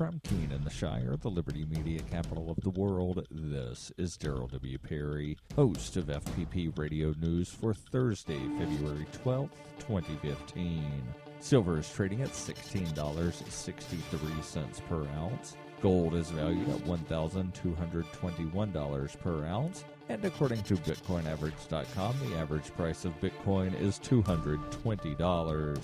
From Keene in the Shire, the Liberty Media capital of the world, this is Daryl W. Perry, host of FPP Radio News for Thursday, February 12th, 2015. Silver is trading at $16.63 per ounce. Gold is valued at $1,221 per ounce. And according to BitcoinAverage.com, the average price of Bitcoin is $220.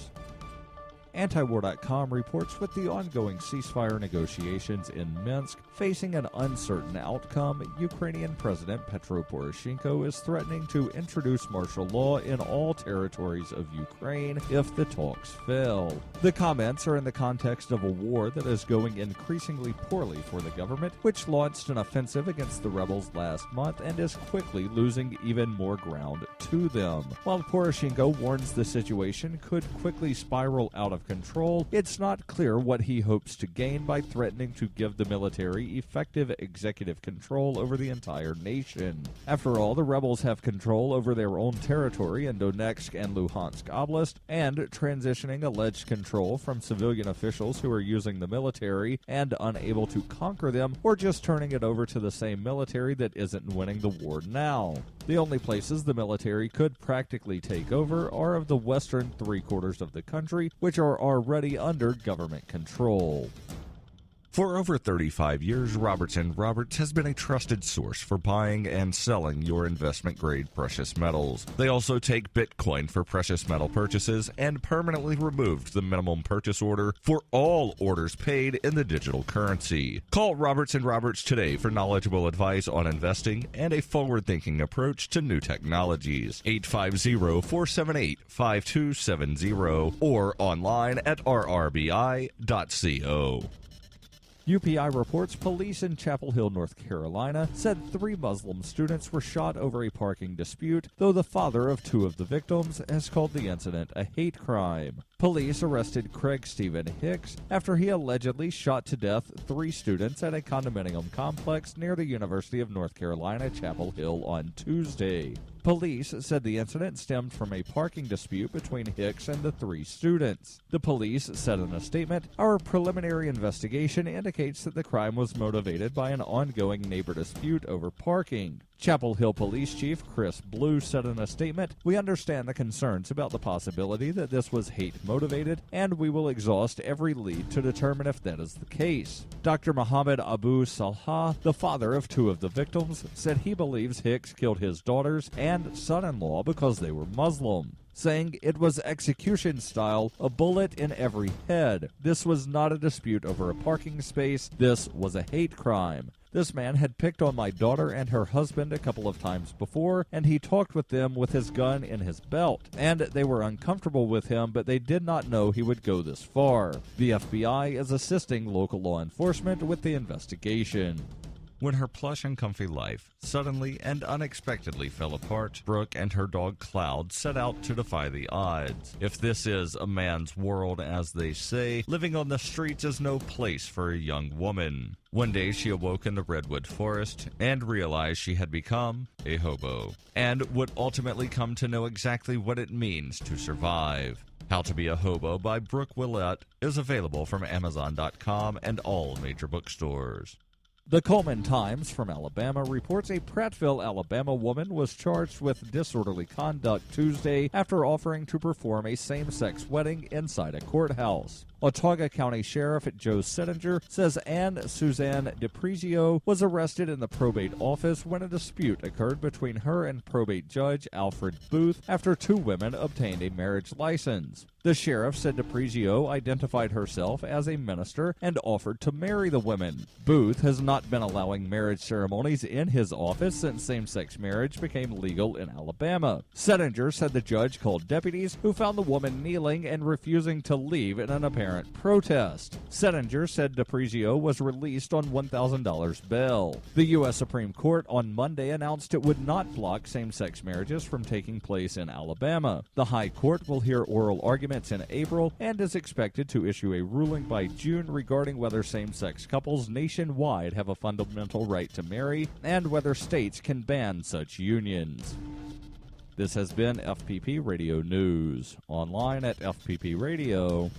Antiwar.com reports with the ongoing ceasefire negotiations in Minsk facing an uncertain outcome, Ukrainian President Petro Poroshenko is threatening to introduce martial law in all territories of Ukraine if the talks fail. The comments are in the context of a war that is going increasingly poorly for the government, which launched an offensive against the rebels last month and is quickly losing even more ground to them. While Poroshenko warns the situation could quickly spiral out of control, it's not clear what he hopes to gain by threatening to give the military effective executive control over the entire nation. After all, the rebels have control over their own territory in Donetsk and Luhansk Oblast, and transitioning alleged control from civilian officials who are using the military and unable to conquer them, or just turning it over to the same military that isn't winning the war now. The only places the military could practically take over are of the western three-quarters of the country, which are already under government control. For over 35 years, Roberts & Roberts has been a trusted source for buying and selling your investment-grade precious metals. They also take Bitcoin for precious metal purchases and permanently removed the minimum purchase order for all orders paid in the digital currency. Call Roberts & Roberts today for knowledgeable advice on investing and a forward-thinking approach to new technologies. 850-478-5270 or online at rrbi.co. UPI reports police in Chapel Hill, North Carolina, said 3 Muslim students were shot over a parking dispute, though the father of 2 of the victims has called the incident a hate crime. Police arrested Craig Stephen Hicks after he allegedly shot to death 3 students at a condominium complex near the University of North Carolina, Chapel Hill on Tuesday. Police said the incident stemmed from a parking dispute between Hicks and the 3 students. The police said in a statement, "Our preliminary investigation indicates that the crime was motivated by an ongoing neighbor dispute over parking." Chapel Hill Police Chief Chris Blue said in a statement, "We understand the concerns about the possibility that this was hate-motivated, and we will exhaust every lead to determine if that is the case." Dr. Mohammed Abu Salha, the father of 2 of the victims, said he believes Hicks killed his daughters and son-in-law because they were Muslim, saying it was execution style, a bullet in every head. This was not a dispute over a parking space. This was a hate crime. This man had picked on my daughter and her husband a couple of times before, and he talked with them with his gun in his belt. And they were uncomfortable with him, but they did not know he would go this far. The FBI is assisting local law enforcement with the investigation. When her plush and comfy life suddenly and unexpectedly fell apart, Brooke and her dog Cloud set out to defy the odds. If this is a man's world, as they say, living on the streets is no place for a young woman. One day she awoke in the redwood forest and realized she had become a hobo, and would ultimately come to know exactly what it means to survive. How to Be a Hobo by Brooke Willett is available from Amazon.com and all major bookstores. The Coleman Times from Alabama reports a Prattville, Alabama woman was charged with disorderly conduct Tuesday after offering to perform a same-sex wedding inside a courthouse. Watauga County Sheriff Joe Settinger says Anne Suzanne DiPrizio was arrested in the probate office when a dispute occurred between her and probate judge Alfred Booth after 2 women obtained a marriage license. The sheriff said DiPrizio identified herself as a minister and offered to marry the women. Booth has not been allowing marriage ceremonies in his office since same-sex marriage became legal in Alabama. Settinger said the judge called deputies who found the woman kneeling and refusing to leave in an apparent protest. Settinger said DiPrizio was released on $1,000 bail. The U.S. Supreme Court on Monday announced it would not block same-sex marriages from taking place in Alabama. The High Court will hear oral arguments in April and is expected to issue a ruling by June regarding whether same-sex couples nationwide have a fundamental right to marry and whether states can ban such unions. This has been FPP Radio News, online at fppradio.com.